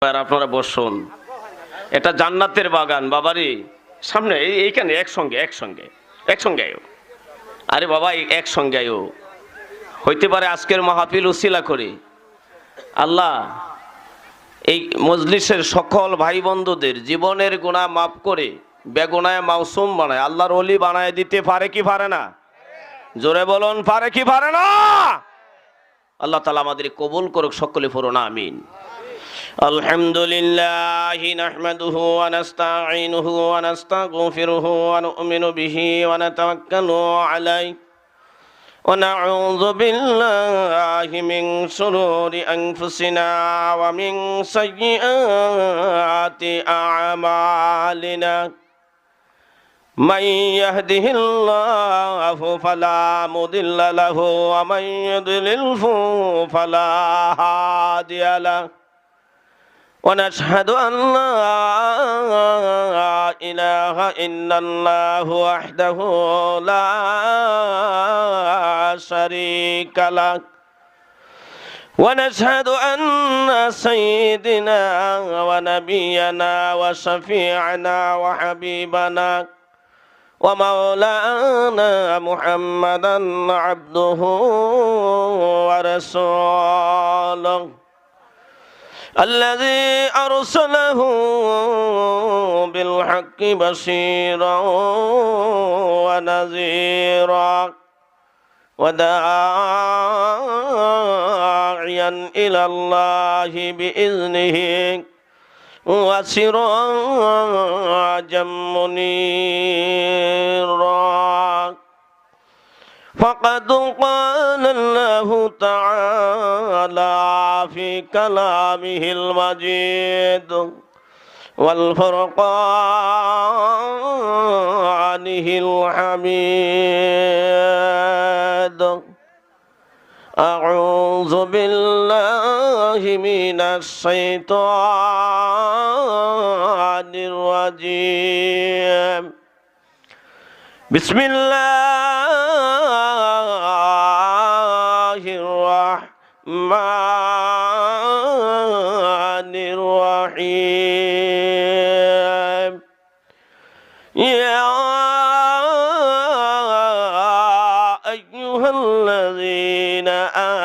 আপনারা বসুন। এটা জান্নাতের বাগান বাবারে, সামনে এইখানে একসঙ্গে আয়ো। আরে বাবা একসঙ্গে আয়ো। হইতে পারে আজকের মাহফিল উসিলা করে আল্লাহ এই মজলিসের সকল ভাই বন্ধুদের জীবনের গুনাহ মাফ করে বেগুনায় মাসুম বানায় আল্লাহর ওলি বানায় দিতে পারে কি পারে না? জোরে বলুন, পারে কি পারে না? আল্লাহ তাআলা আমাদের কবুল করুক, সকলে পড়ুন আমিন। আলহামদুলিল্লাহি নাহমাদুহু ওয়া নাস্তাঈনুহু ওয়া নাস্তাগফিরুহু ওয়া নু'মিনু বিহি ওয়া নাতাওয়াক্কালু আলাইহি ওয়া নাউযু বিল্লাহি মিন শুরুরি আনফুসিনা ওয়া মিন সাইয়্যাতি আ'মালিনা। من يهده الله فلا مضل له ومن يضلله فلا هادي له ونشهد أن لا إله إلا الله وحده لا شريك له ونشهد أن سيدنا ونبينا وشفيعنا وحبيبنا ومولانا محمدا عبده ورسوله الذي أرسله بالحق بشيرا ونذيرا وداعيا إلى الله بإذنه وسراجا منيرا. فقد قال الله تعالى في كلامه المجيد والفرقانه الحميد. أعوذ بالله من الشيطان الرجيم. بسم الله الرحمن الرحيم. يا أيها الذين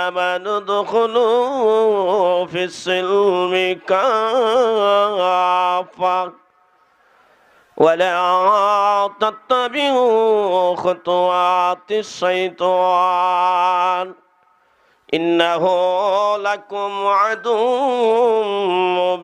آمنوا ادخلوا في السلم كافة ولا تتبعوا خطوات الشيطان إنه لكم عدو